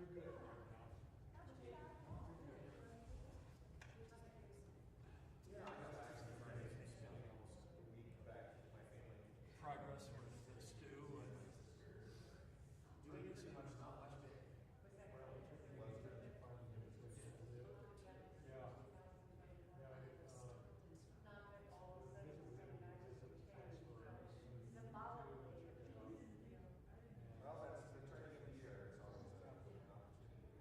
Too good. Yeah, I got back to Friday, spending almost a week back with my family. Progress with the stew and Doing too much, not much. yeah. Well, that's the turning of the year. It's always an opportunity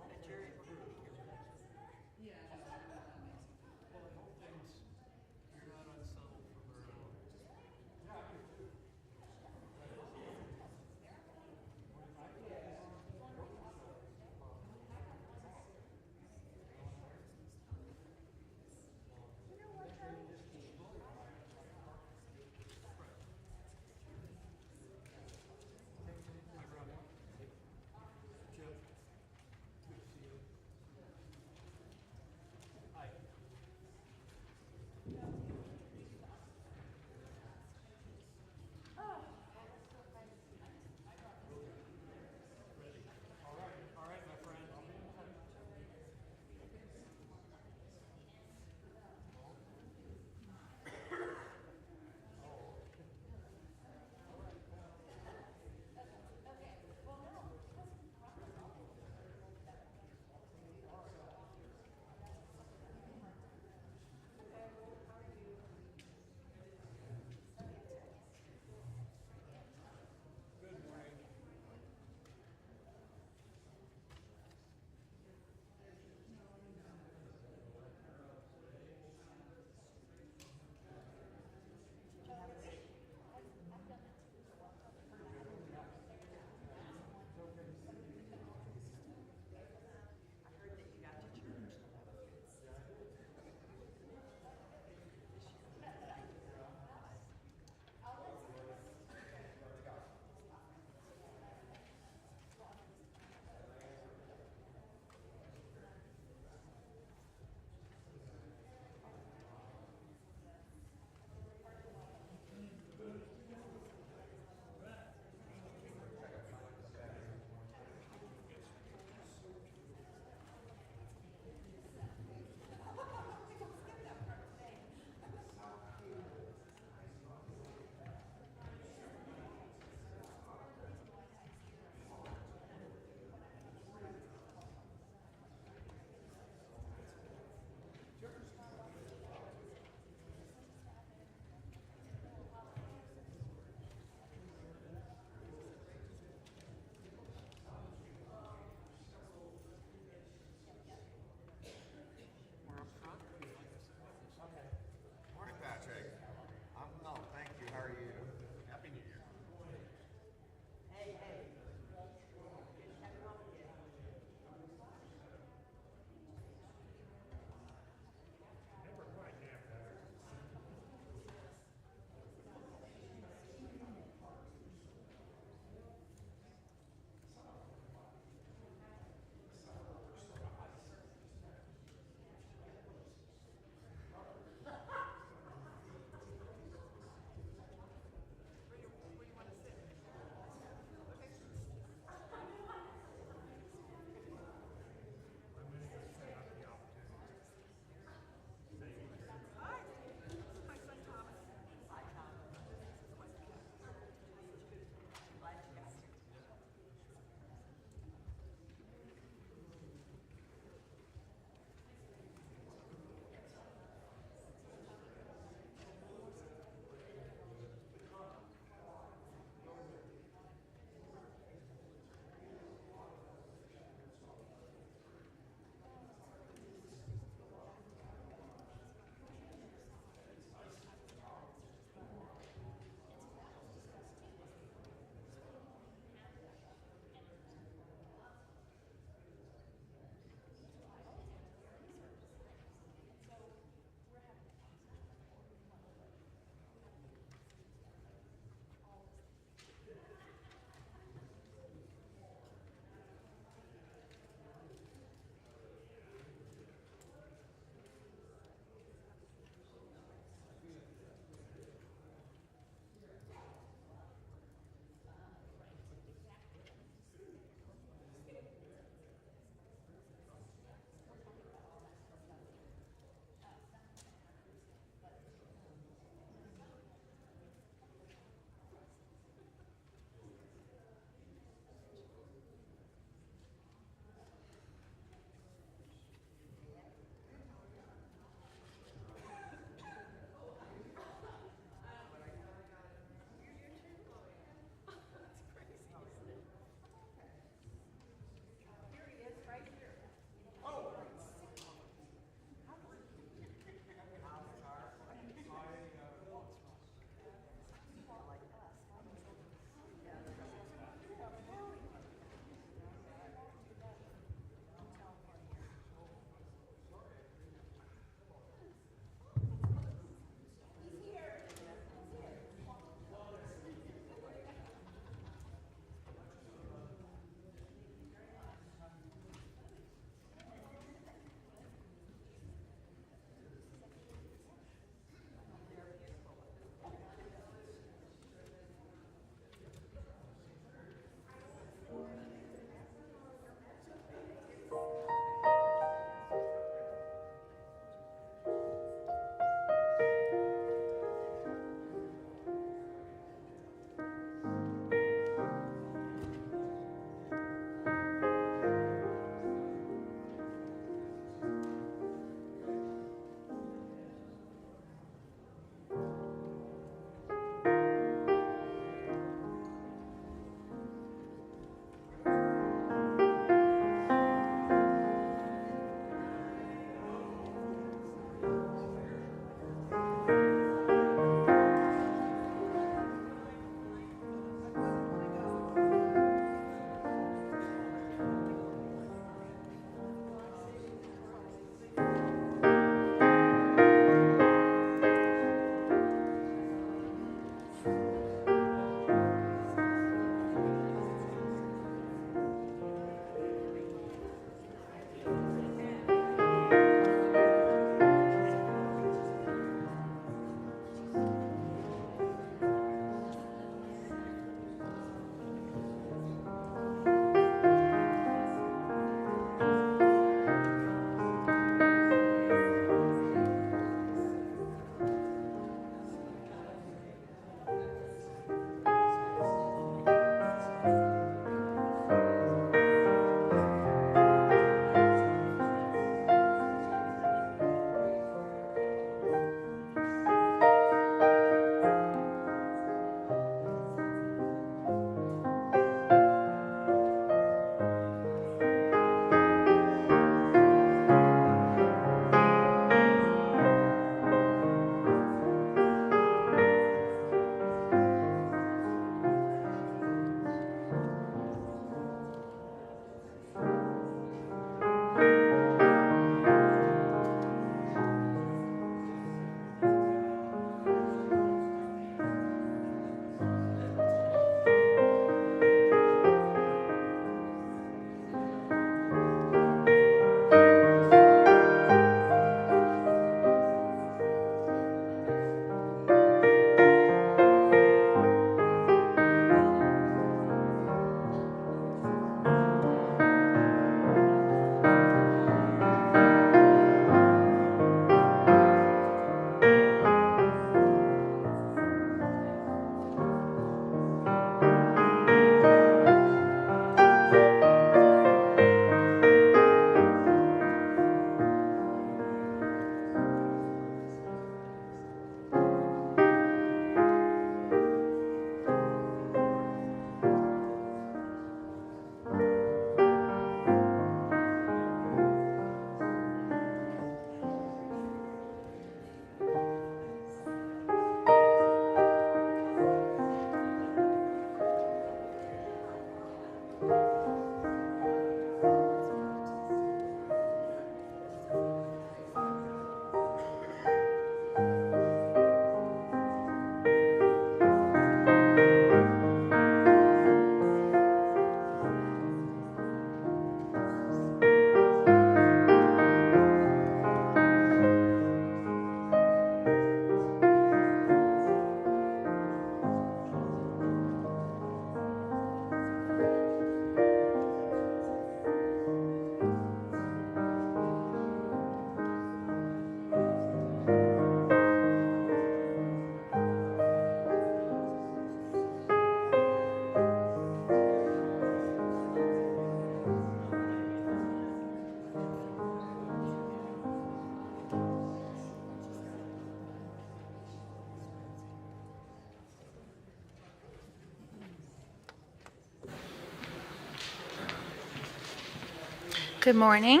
Good morning.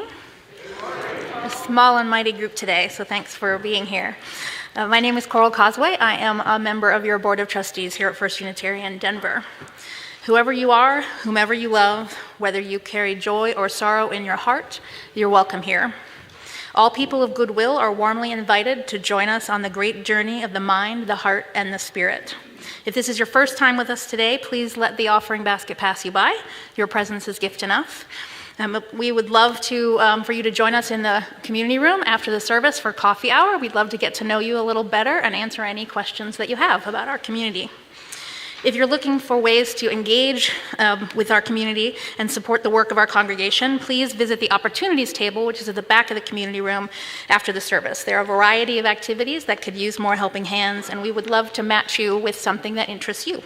A small and mighty group today, so thanks for being here. My name is Coral Causeway. I am a member of your Board of Trustees here at First Unitarian Denver. Whoever you are, whomever you love, whether you carry joy or sorrow in your heart, you're welcome here. All people of goodwill are warmly invited to join us on the great journey of the mind, the heart, and the spirit. If this is your first time with us today, please let the offering basket pass you by. Your presence is gift enough. We would love for you to join us in the community room after the service for coffee hour. We'd love to get to know you a little better and answer any questions that you have about our community. If you're looking for ways to engage with our community and support the work of our congregation, please visit the opportunities table, which is at the back of the community room after the service. There are a variety of activities that could use more helping hands, and we would love to match you with something that interests you.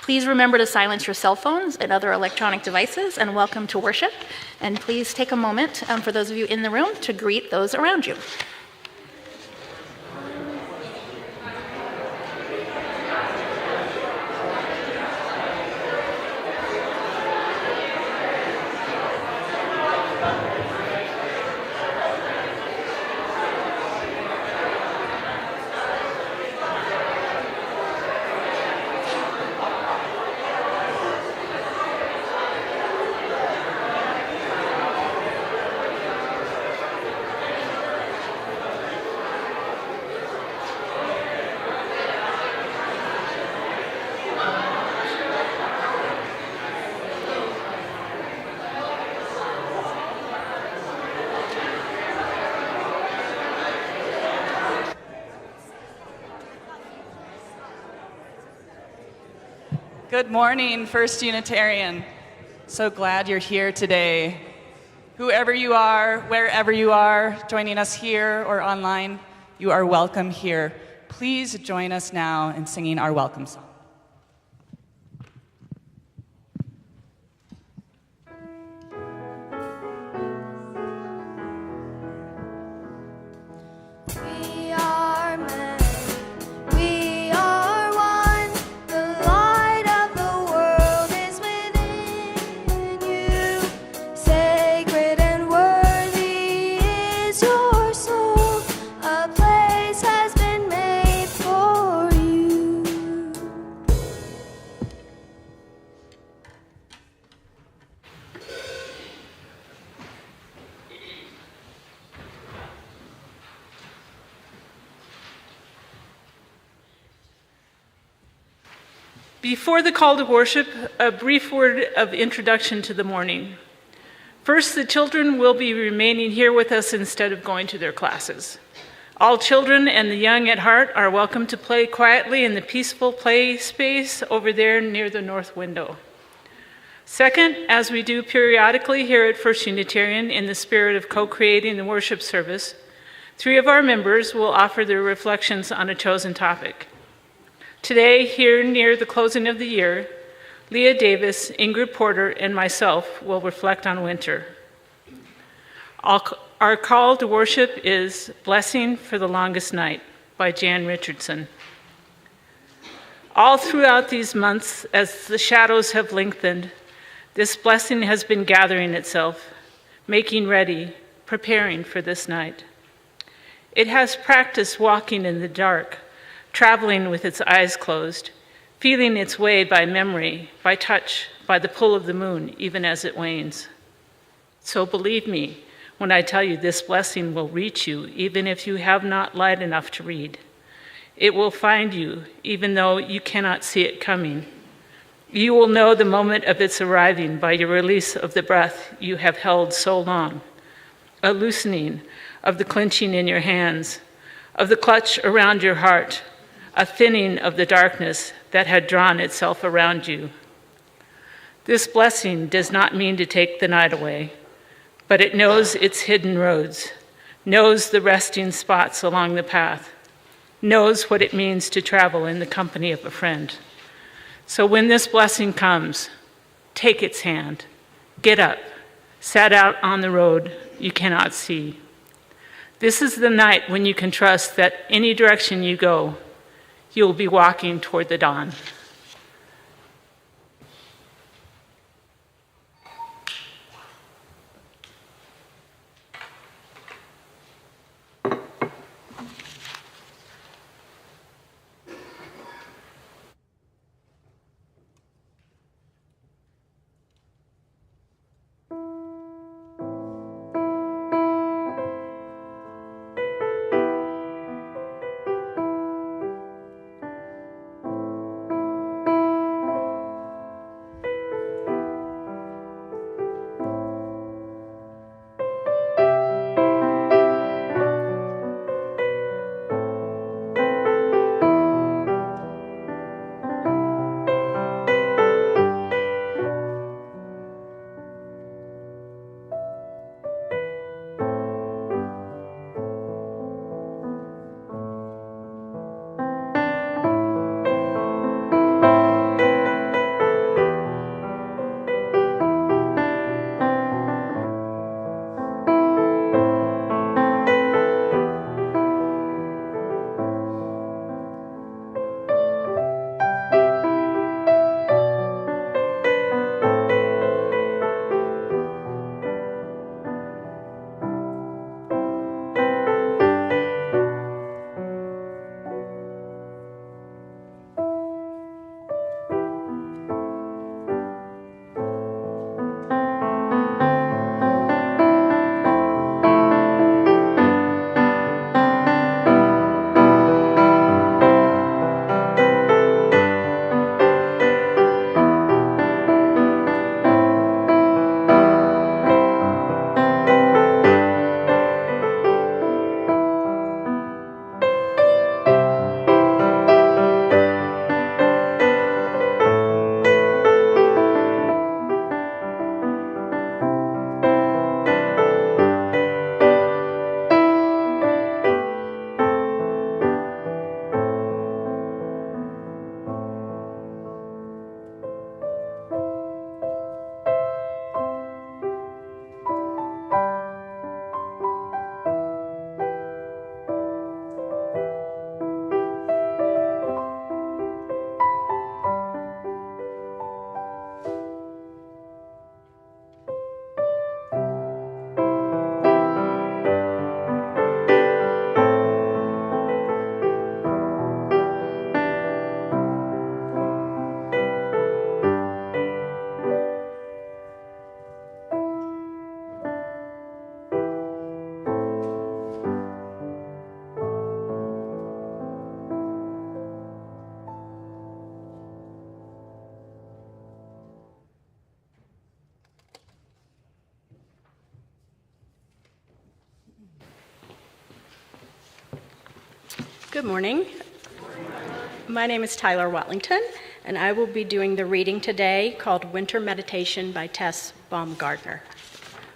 Please remember to silence your cell phones and other electronic devices, and welcome to worship. And please take a moment, for those of you in the room, to greet those around you. Good morning, First Unitarian. So glad you're here today. Whoever you are, wherever you are, joining us here or online, you are welcome here. Please join us now in singing our welcome song. Before the call to worship, a brief word of introduction to the morning. First, the children will be remaining here with us instead of going to their classes. All children and the young at heart are welcome to play quietly in the peaceful play space over there near the north window. Second, as we do periodically here at First Unitarian in the spirit of co-creating the worship service, 3 of our members will offer their reflections on a chosen topic. Today, here near the closing of the year, Leah Davis, Ingrid Porter, and myself will reflect on winter. Our call to worship is Blessing for the Longest Night by Jan Richardson. All throughout these months, as the shadows have lengthened, this blessing has been gathering itself, making ready, preparing for this night. It has practiced walking in the dark, traveling with its eyes closed, feeling its way by memory, by touch, by the pull of the moon, even as it wanes. So believe me when I tell you this blessing will reach you, even if you have not light enough to read. It will find you, even though you cannot see it coming. You will know the moment of its arriving by your release of the breath you have held so long, a loosening of the clenching in your hands, of the clutch around your heart, a thinning of the darkness that had drawn itself around you. This blessing does not mean to take the night away, but it knows its hidden roads, knows the resting spots along the path, knows what it means to travel in the company of a friend. So when this blessing comes, take its hand, get up, set out on the road you cannot see. This is the night when you can trust that any direction you go, you'll be walking toward the dawn. Good morning. My name is Tyler Watlington, and I will be doing the reading today called Winter Meditation by Tess Baumgartner,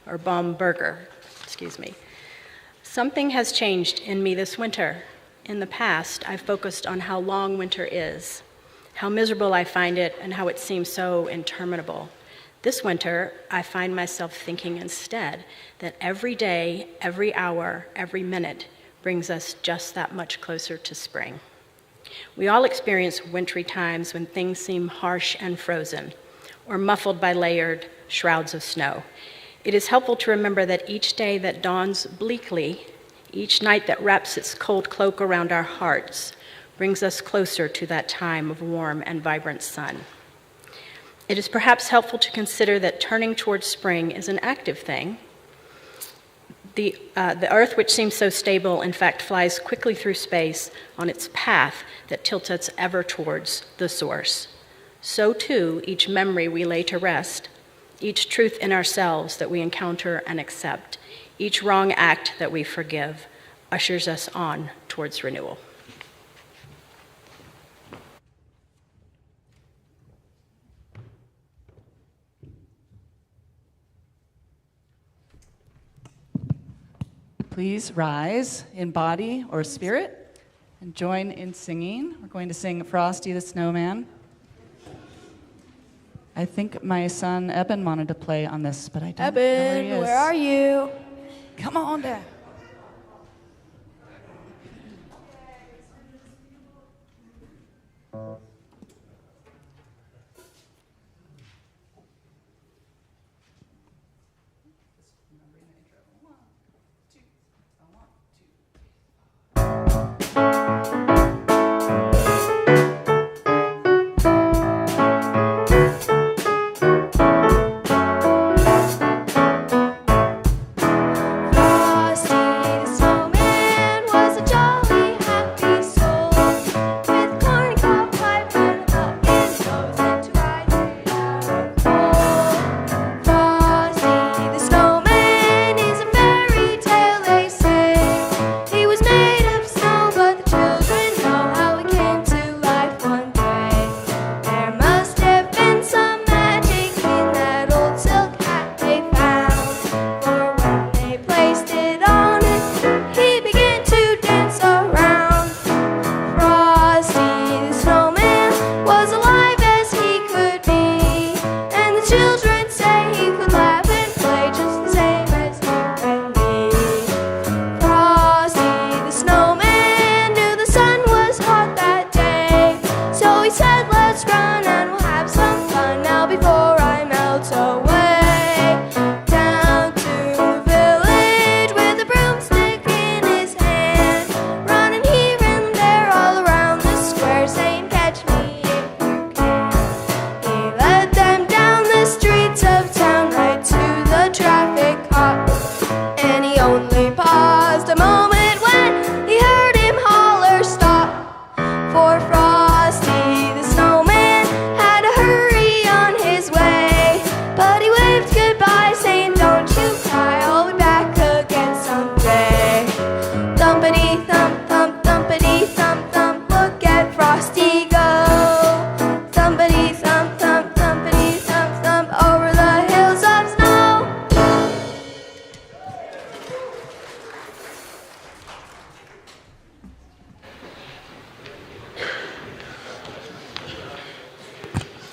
or Baumberger, excuse me. Something has changed in me this winter. In the past, I've focused on how long winter is, how miserable I find it, and how it seems so interminable. This winter, I find myself thinking instead that every day, every hour, every minute brings us just that much closer to spring. We all experience wintry times when things seem harsh and frozen, or muffled by layered shrouds of snow. It is helpful to remember that each day that dawns bleakly, each night that wraps its cold cloak around our hearts, brings us closer to that time of warm and vibrant sun. It is perhaps helpful to consider that turning towards spring is an active thing. The earth, which seems so stable, in fact flies quickly through space on its path that tilts us ever towards the source. So too, each memory we lay to rest, each truth in ourselves that we encounter and accept, each wrong act that we forgive, ushers us on towards renewal. Please rise in body or spirit and join in singing. We're going to sing Frosty the Snowman. I think my son Eben wanted to play on this, but I don't know where he is. Eben, where are you? Come on down.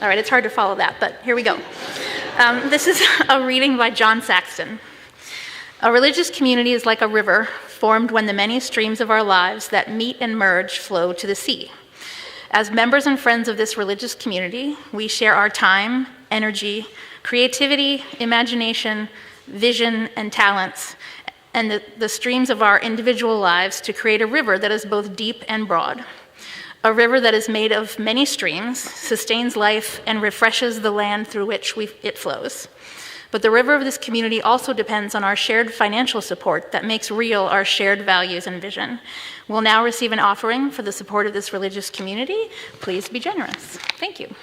All right, it's hard to follow that, but here we go. This is a reading by John Saxton. A religious community is like a river formed when the many streams of our lives that meet and merge flow to the sea. As members and friends of this religious community, we share our time, energy, creativity, imagination, vision, and talents, and the streams of our individual lives to create a river that is both deep and broad. A river that is made of many streams, sustains life, and refreshes the land through which it flows. But the river of this community also depends on our shared financial support that makes real our shared values and vision. We'll now receive an offering for the support of this religious community. Please be generous. Thank you.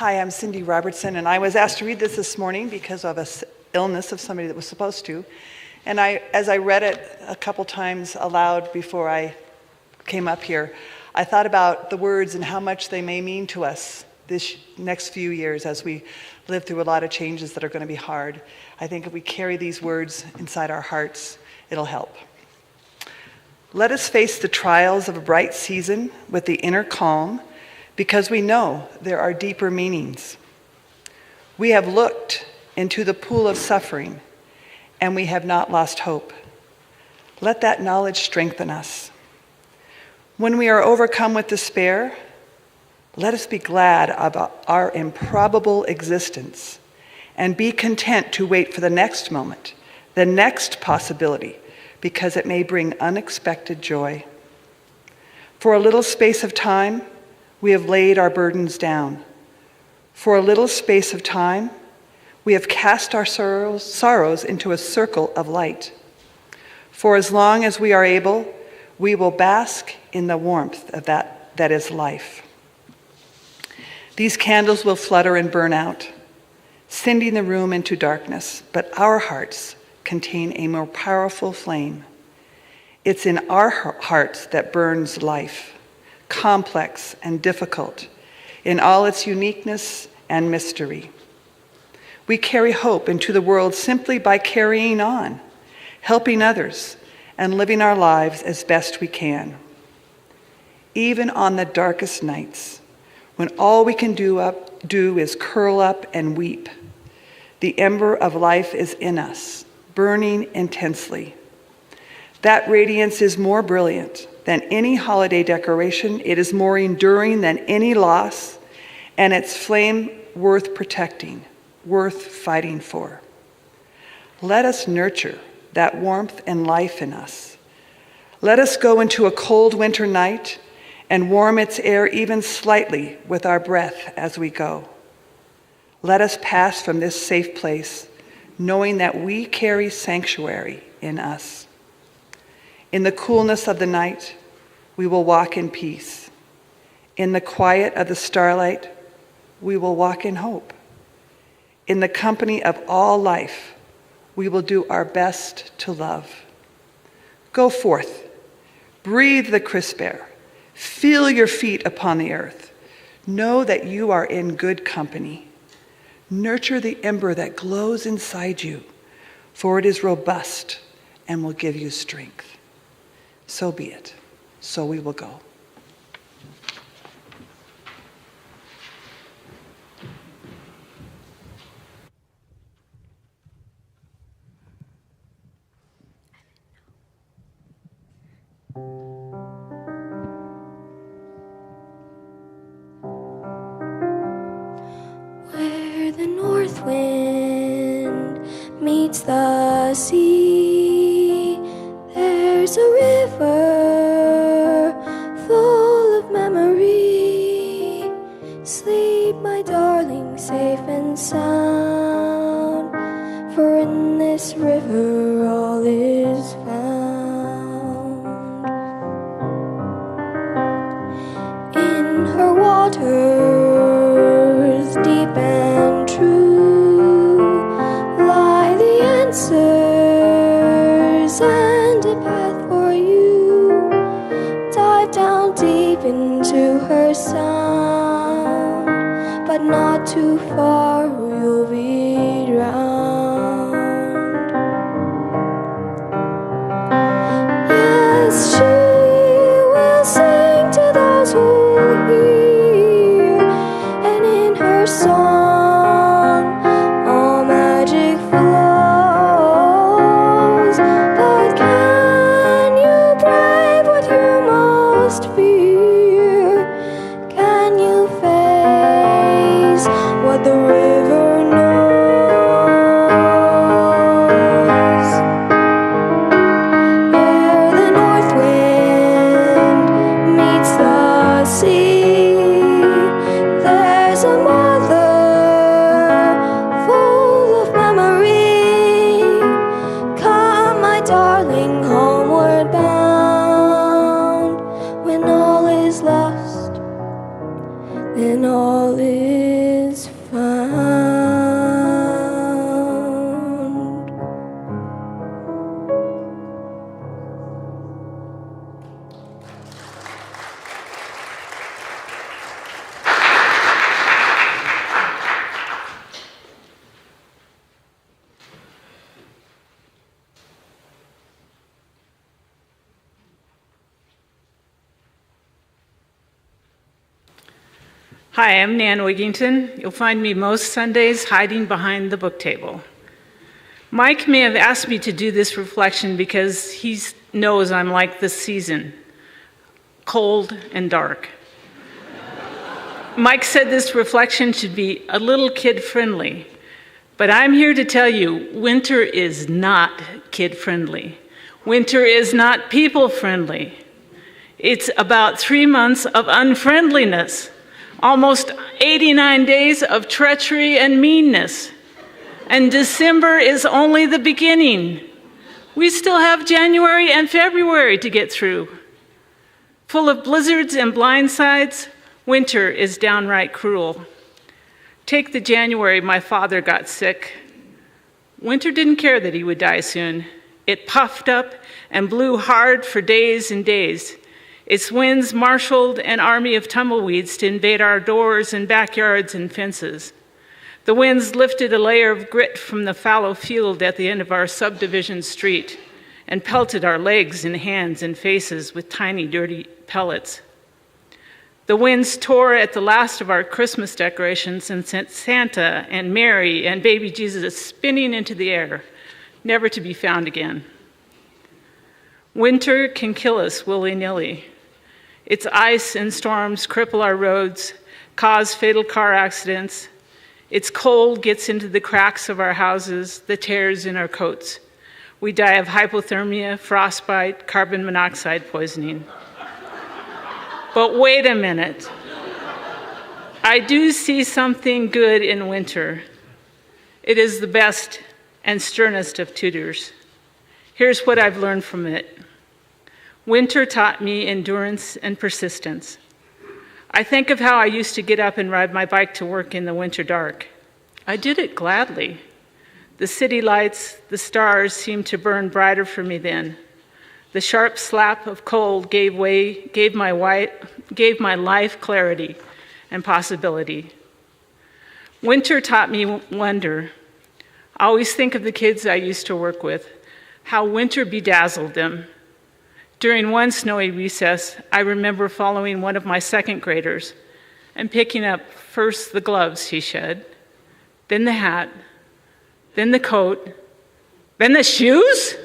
Hi, I'm Cindy Robertson, and I was asked to read this morning because of an illness of somebody that was supposed to. And as I read it a couple times aloud before I came up here, I thought about the words and how much they may mean to us this next few years as we live through a lot of changes that are going to be hard. I think if we carry these words inside our hearts, it'll help. Let us face the trials of a bright season with the inner calm, because we know there are deeper meanings. We have looked into the pool of suffering, and we have not lost hope. Let that knowledge strengthen us. When we are overcome with despair, let us be glad about our improbable existence and be content to wait for the next moment, the next possibility, because it may bring unexpected joy. For a little space of time, we have laid our burdens down. For a little space of time, we have cast our sorrows into a circle of light. For as long as we are able, we will bask in the warmth of that is life. These candles will flutter and burn out, sending the room into darkness, but our hearts contain a more powerful flame. It's in our hearts that burns life, complex and difficult, in all its uniqueness and mystery. We carry hope into the world simply by carrying on, helping others, and living our lives as best we can. Even on the darkest nights, when all we can do is curl up and weep, the ember of life is in us, burning intensely. That radiance is more brilliant than any holiday decoration. It is more enduring than any loss, and its flame worth protecting, worth fighting for. Let us nurture that warmth and life in us. Let us go into a cold winter night and warm its air even slightly with our breath as we go. Let us pass from this safe place, knowing that we carry sanctuary in us. In the coolness of the night, we will walk in peace. In the quiet of the starlight, we will walk in hope. In the company of all life, we will do our best to love. Go forth, breathe the crisp air, feel your feet upon the earth. Know that you are in good company. Nurture the ember that glows inside you, for it is robust and will give you strength. So be it. So we will go. Where the north wind meets the sea, there's a river full of memory. Sleep, my darling, safe and sound, for in this river all is found. In her waters deep and true lie the answers and a path for you. Dive down deep into her sound, but not too far or you'll be drowned. Hi, I'm Nan Wigington. You'll find me most Sundays hiding behind the book table. Mike may have asked me to do this reflection because he knows I'm like this season, cold and dark. Mike said this reflection should be a little kid-friendly, but I'm here to tell you, winter is not kid-friendly. Winter is not people-friendly. It's about 3 months of unfriendliness, almost 89 days of treachery and meanness. And December is only the beginning. We still have January and February to get through. Full of blizzards and blindsides, winter is downright cruel. Take the January my father got sick. Winter didn't care that he would die soon. It puffed up and blew hard for days and days. Its winds marshaled an army of tumbleweeds to invade our doors and backyards and fences. The winds lifted a layer of grit from the fallow field at the end of our subdivision street and pelted our legs and hands and faces with tiny, dirty pellets. The winds tore at the last of our Christmas decorations and sent Santa and Mary and baby Jesus spinning into the air, never to be found again. Winter can kill us willy-nilly. Its ice and storms cripple our roads, cause fatal car accidents. Its cold gets into the cracks of our houses, the tears in our coats. We die of hypothermia, frostbite, carbon monoxide poisoning. But wait a minute. I do see something good in winter. It is the best and sternest of tutors. Here's what I've learned from it. Winter taught me endurance and persistence. I think of how I used to get up and ride my bike to work in the winter dark. I did it gladly. The city lights, the stars seemed to burn brighter for me then. The sharp slap of cold gave my life clarity and possibility. Winter taught me wonder. I always think of the kids I used to work with, how winter bedazzled them. During one snowy recess, I remember following one of my second graders and picking up first the gloves he shed, then the hat, then the coat, then the shoes?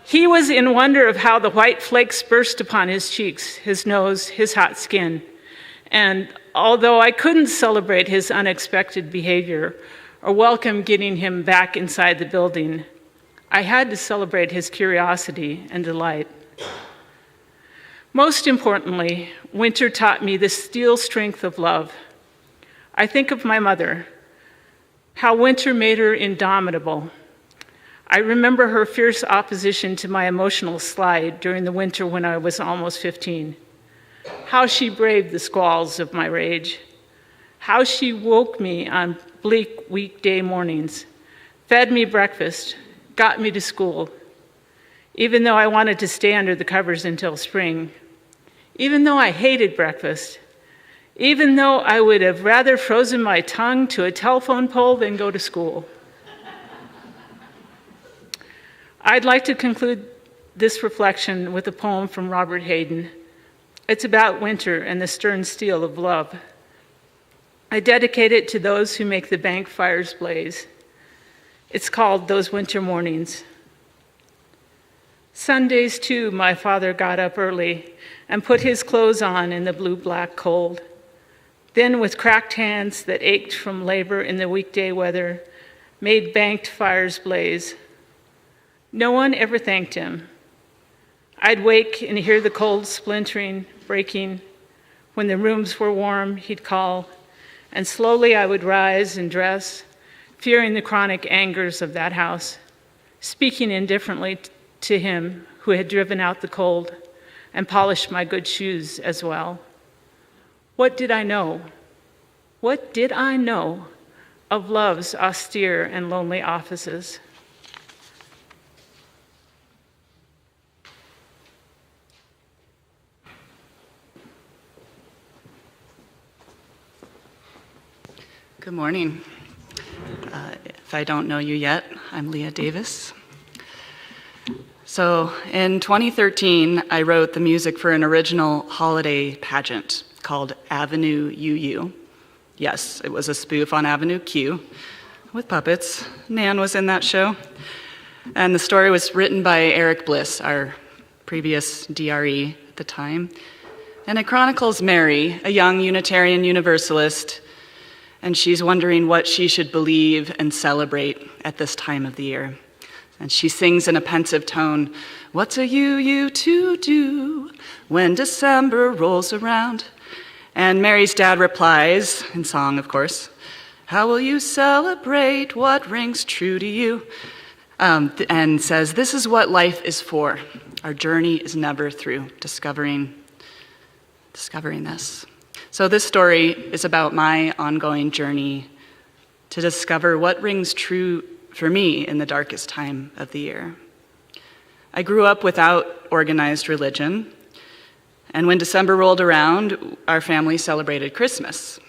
He was in wonder of how the white flakes burst upon his cheeks, his nose, his hot skin. And although I couldn't celebrate his unexpected behavior or welcome getting him back inside the building, I had to celebrate his curiosity and delight. Most importantly, winter taught me the steel strength of love. I think of my mother, how winter made her indomitable. I remember her fierce opposition to my emotional slide during the winter when I was almost 15. How she braved the squalls of my rage. How she woke me on bleak weekday mornings, fed me breakfast, got me to school, even though I wanted to stay under the covers until spring, even though I hated breakfast, even though I would have rather frozen my tongue to a telephone pole than go to school. I'd like to conclude this reflection with a poem from Robert Hayden. It's about winter and the stern steel of love. I dedicate it to those who make the bank fires blaze. It's called Those Winter Mornings. Sundays, too, my father got up early and put his clothes on in the blue-black cold. Then, with cracked hands that ached from labor in the weekday weather, made banked fires blaze. No one ever thanked him. I'd wake and hear the cold splintering, breaking. When the rooms were warm, he'd call, and slowly I would rise and dress, fearing the chronic angers of that house, speaking indifferently to him who had driven out the cold and polished my good shoes as well. What did I know? What did I know of love's austere and lonely offices? Good morning. If I don't know you yet, I'm Leah Davis. So in 2013, I wrote the music for an original holiday pageant called Avenue UU. Yes, it was a spoof on Avenue Q with puppets. Nan was in that show. And the story was written by Eric Bliss, our previous DRE at the time. And it chronicles Mary, a young Unitarian Universalist, and she's wondering what she should believe and celebrate at this time of the year. And she sings in a pensive tone, "What's a UU to do when December rolls around?" And Mary's dad replies, in song of course, "How will you celebrate what rings true to you?" And says, "This is what life is for. Our journey is never through, discovering this." So this story is about my ongoing journey to discover what rings true for me in the darkest time of the year. I grew up without organized religion, and when December rolled around, our family celebrated Christmas.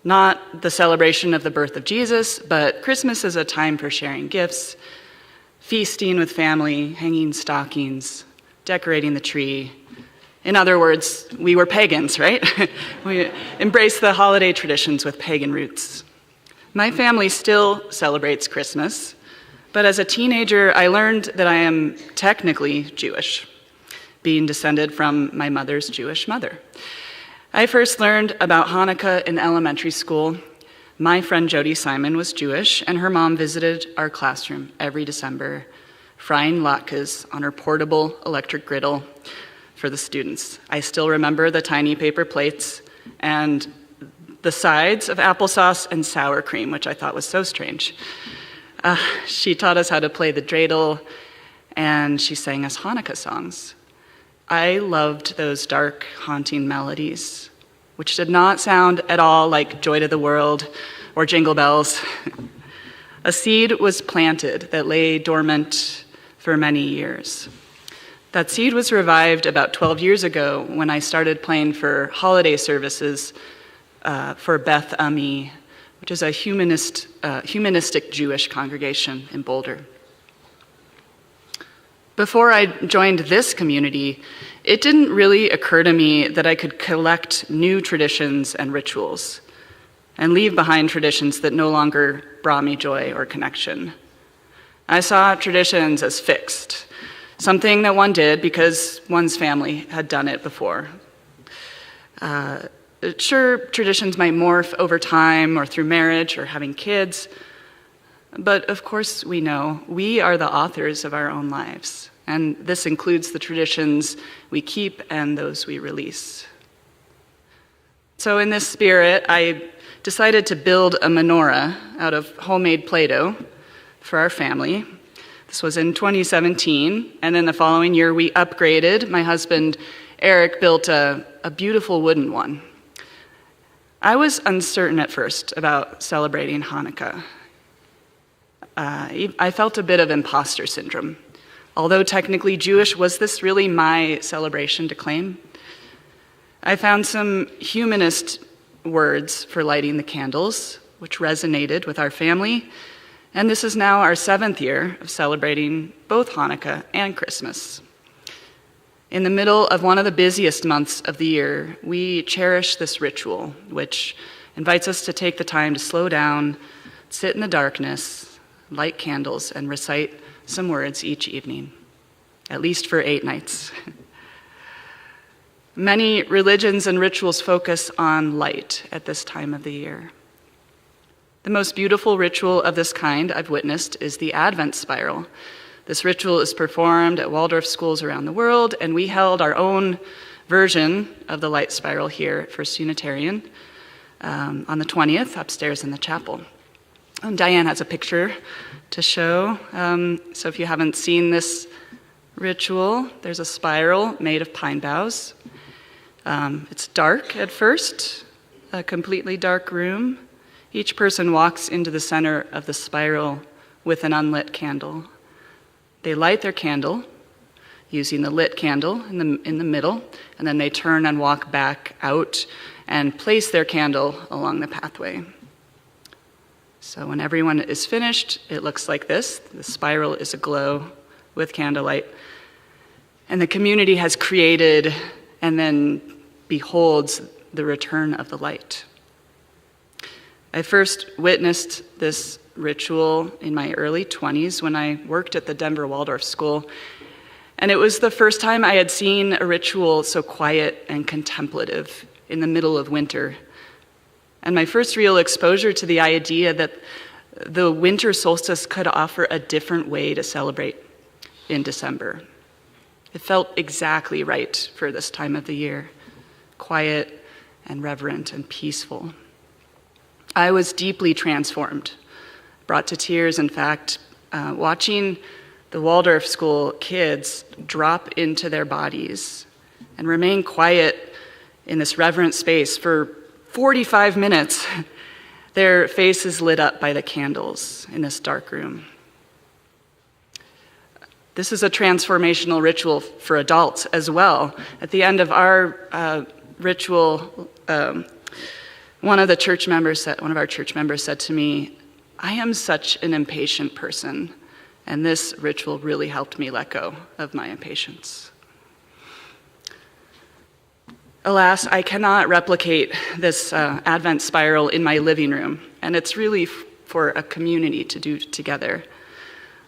Not the celebration of the birth of Jesus, but Christmas is a time for sharing gifts, feasting with family, hanging stockings, decorating the tree. In other words, we were pagans, right? We embraced the holiday traditions with pagan roots. My family still celebrates Christmas, but as a teenager, I learned that I am technically Jewish, being descended from my mother's Jewish mother. I first learned about Hanukkah in elementary school. My friend Jody Simon was Jewish, and her mom visited our classroom every December, frying latkes on her portable electric griddle for the students. I still remember the tiny paper plates and the sides of applesauce and sour cream, which I thought was so strange. She taught us how to play the dreidel, and she sang us Hanukkah songs. I loved those dark, haunting melodies, which did not sound at all like Joy to the World or Jingle Bells. A seed was planted that lay dormant for many years. That seed was revived about 12 years ago when I started playing for holiday services for Beth Ami, which is a humanistic Jewish congregation in Boulder. Before I joined this community, it didn't really occur to me that I could collect new traditions and rituals and leave behind traditions that no longer brought me joy or connection. I saw traditions as fixed, something that one did because one's family had done it before. Sure, traditions might morph over time or through marriage or having kids, but of course we know we are the authors of our own lives, and this includes the traditions we keep and those we release. So in this spirit, I decided to build a menorah out of homemade Play-Doh for our family. This was in 2017, and then the following year we upgraded. My husband, Eric, built a beautiful wooden one. I was uncertain at first about celebrating Hanukkah. I felt a bit of imposter syndrome. Although technically Jewish, was this really my celebration to claim? I found some humanist words for lighting the candles, which resonated with our family. And this is now our 7th year of celebrating both Hanukkah and Christmas. In the middle of one of the busiest months of the year, we cherish this ritual, which invites us to take the time to slow down, sit in the darkness, light candles, and recite some words each evening, at least for 8 nights. Many religions and rituals focus on light at this time of the year. The most beautiful ritual of this kind I've witnessed is the Advent spiral. This ritual is performed at Waldorf schools around the world, and we held our own version of the light spiral here at First Unitarian on the 20th upstairs in the chapel. And Diane has a picture to show. So if you haven't seen this ritual, there's a spiral made of pine boughs. It's dark at first, a completely dark room. Each person walks into the center of the spiral with an unlit candle. They light their candle using the lit candle in the middle, and then they turn and walk back out and place their candle along the pathway. So when everyone is finished, it looks like this. The spiral is aglow with candlelight. And the community has created and then beholds the return of the light. I first witnessed this ritual in my early 20s when I worked at the Denver Waldorf School, and it was the first time I had seen a ritual so quiet and contemplative in the middle of winter, and my first real exposure to the idea that the winter solstice could offer a different way to celebrate in December. It felt exactly right for this time of the year, quiet and reverent and peaceful. I was deeply transformed, brought to tears, in fact, watching the Waldorf School kids drop into their bodies and remain quiet in this reverent space for 45 minutes, their faces lit up by the candles in this dark room. This is a transformational ritual for adults as well. At the end of our ritual, one of our church members said to me, "I am such an impatient person, and this ritual really helped me let go of my impatience." Alas, I cannot replicate this Advent spiral in my living room, and it's really for a community to do together.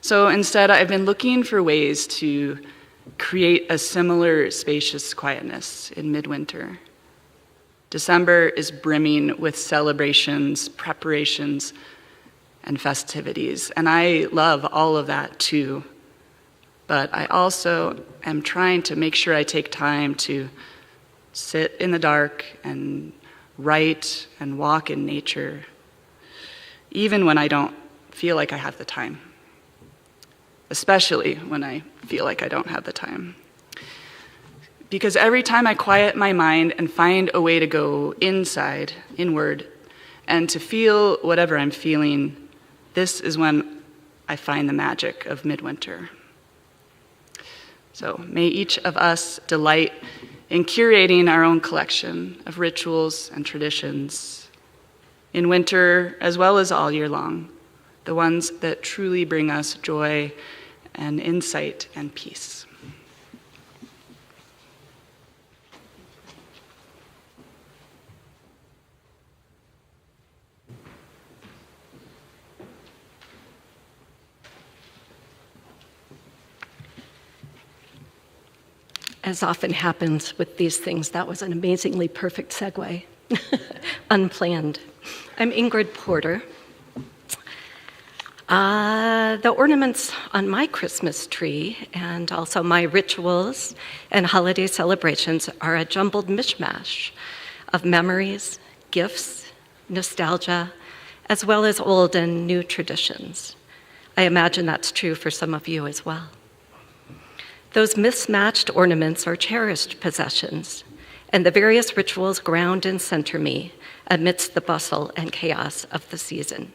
So instead, I've been looking for ways to create a similar spacious quietness in midwinter. December is brimming with celebrations, preparations, and festivities, and I love all of that too. But I also am trying to make sure I take time to sit in the dark and write and walk in nature, even when I don't feel like I have the time. Especially when I feel like I don't have the time. Because every time I quiet my mind and find a way to go inward, and to feel whatever I'm feeling, this is when I find the magic of midwinter. So may each of us delight in curating our own collection of rituals and traditions, in winter as well as all year long, the ones that truly bring us joy and insight and peace. As often happens with these things, that was an amazingly perfect segue. Unplanned. I'm Ingrid Porter. The ornaments on my Christmas tree and also my rituals and holiday celebrations are a jumbled mishmash of memories, gifts, nostalgia, as well as old and new traditions. I imagine that's true for some of you as well. Those mismatched ornaments are cherished possessions, and the various rituals ground and center me amidst the bustle and chaos of the season.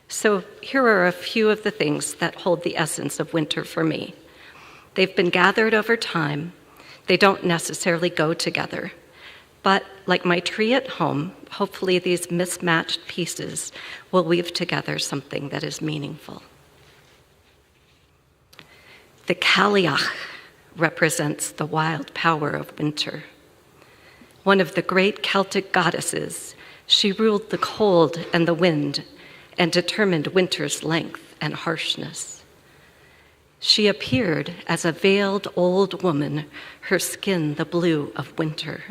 So here are a few of the things that hold the essence of winter for me. They've been gathered over time. They don't necessarily go together. But like my tree at home, hopefully these mismatched pieces will weave together something that is meaningful. The Cailleach represents the wild power of winter. One of the great Celtic goddesses, she ruled the cold and the wind and determined winter's length and harshness. She appeared as a veiled old woman, her skin the blue of winter.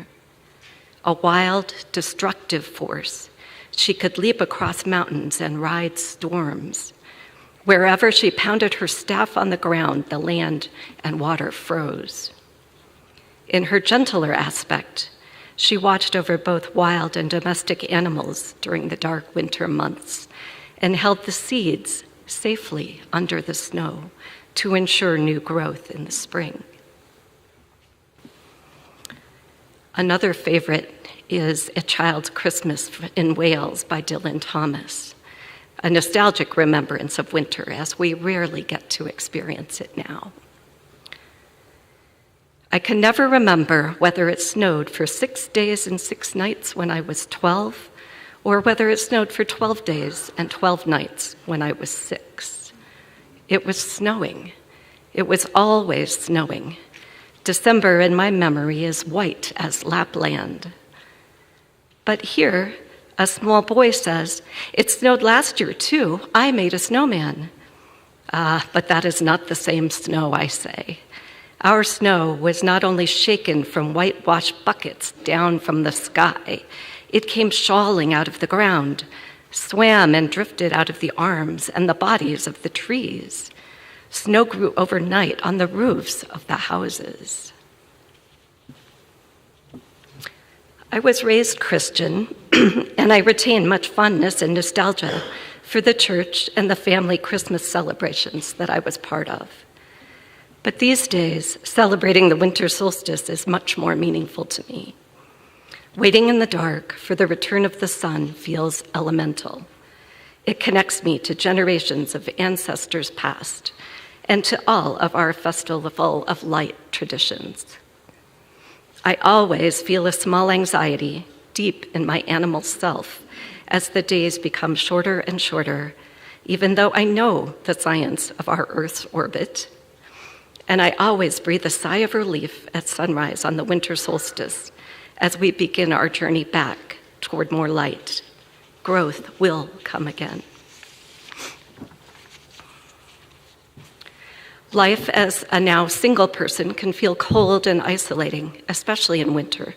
A wild, destructive force, she could leap across mountains and ride storms. Wherever she pounded her staff on the ground, the land and water froze. In her gentler aspect, she watched over both wild and domestic animals during the dark winter months and held the seeds safely under the snow to ensure new growth in the spring. Another favorite is A Child's Christmas in Wales by Dylan Thomas, a nostalgic remembrance of winter as we rarely get to experience it now. I can never remember whether it snowed for 6 days and 6 nights when I was 12, or whether it snowed for 12 days and 12 nights when I was 6. It was snowing. It was always snowing. December in my memory is white as Lapland. But here, a small boy says, "It snowed last year too. I made a snowman." But that is not the same snow, I say. Our snow was not only shaken from whitewashed buckets down from the sky, it came shawling out of the ground, swam and drifted out of the arms and the bodies of the trees. Snow grew overnight on the roofs of the houses. I was raised Christian, and I retain much fondness and nostalgia for the church and the family Christmas celebrations that I was part of. But these days, celebrating the winter solstice is much more meaningful to me. Waiting in the dark for the return of the sun feels elemental. It connects me to generations of ancestors past and to all of our Festival of Light traditions. I always feel a small anxiety deep in my animal self as the days become shorter and shorter, even though I know the science of our Earth's orbit. And I always breathe a sigh of relief at sunrise on the winter solstice as we begin our journey back toward more light. Growth will come again. Life as a now single person can feel cold and isolating, especially in winter.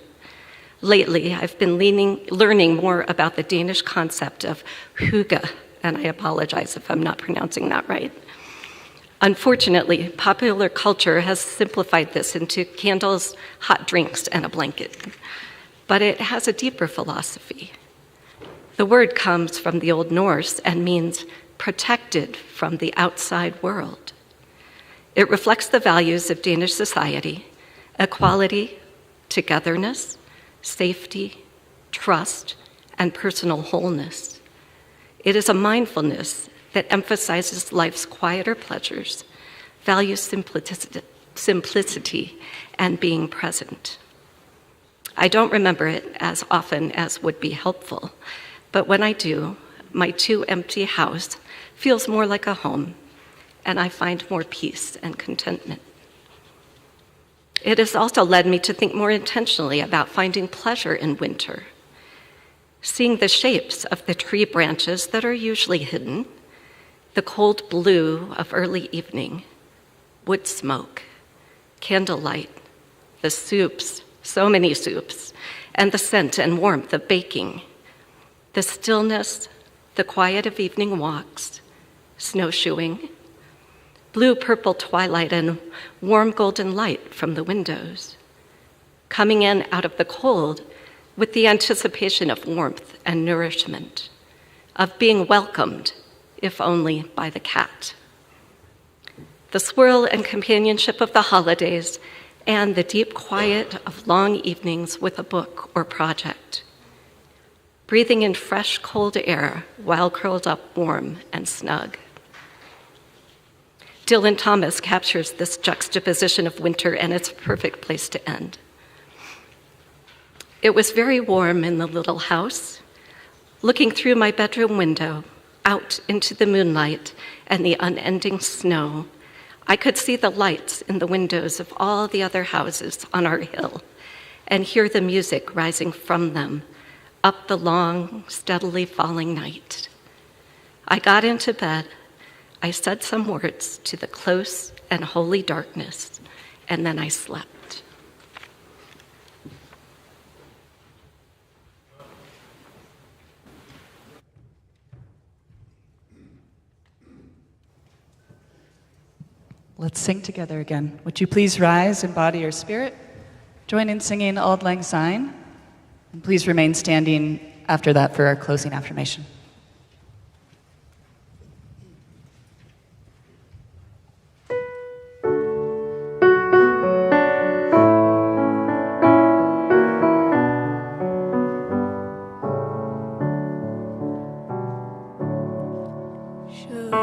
Lately, I've been learning more about the Danish concept of hygge, and I apologize if I'm not pronouncing that right. Unfortunately, popular culture has simplified this into candles, hot drinks, and a blanket. But it has a deeper philosophy. The word comes from the Old Norse and means protected from the outside world. It reflects the values of Danish society: equality, togetherness, safety, trust, and personal wholeness. It is a mindfulness that emphasizes life's quieter pleasures, values simplicity, and being present. I don't remember it as often as would be helpful, but when I do, my too empty house feels more like a home, and I find more peace and contentment. It has also led me to think more intentionally about finding pleasure in winter, seeing the shapes of the tree branches that are usually hidden, the cold blue of early evening, wood smoke, candlelight, the soups, so many soups, and the scent and warmth of baking, the stillness, the quiet of evening walks, snowshoeing, blue-purple twilight and warm golden light from the windows, coming in out of the cold with the anticipation of warmth and nourishment, of being welcomed, if only by the cat. The swirl and companionship of the holidays and the deep quiet of long evenings with a book or project. Breathing in fresh, cold air while curled up warm and snug. Dylan Thomas captures this juxtaposition of winter, and it's a perfect place to end. It was very warm in the little house. Looking through my bedroom window, out into the moonlight and the unending snow, I could see the lights in the windows of all the other houses on our hill and hear the music rising from them up the long, steadily falling night. I got into bed. I said some words to the close and holy darkness, and then I slept. Let's sing together again. Would you please rise and body your spirit? Join in singing Auld Lang Syne. And please remain standing after that for our closing affirmation. Should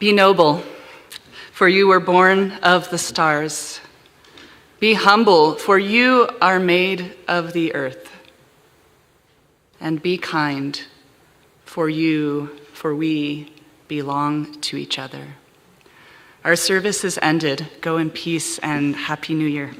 Be noble, for you were born of the stars. Be humble, for you are made of the earth. And be kind, for we belong to each other. Our service is ended. Go in peace and Happy New Year.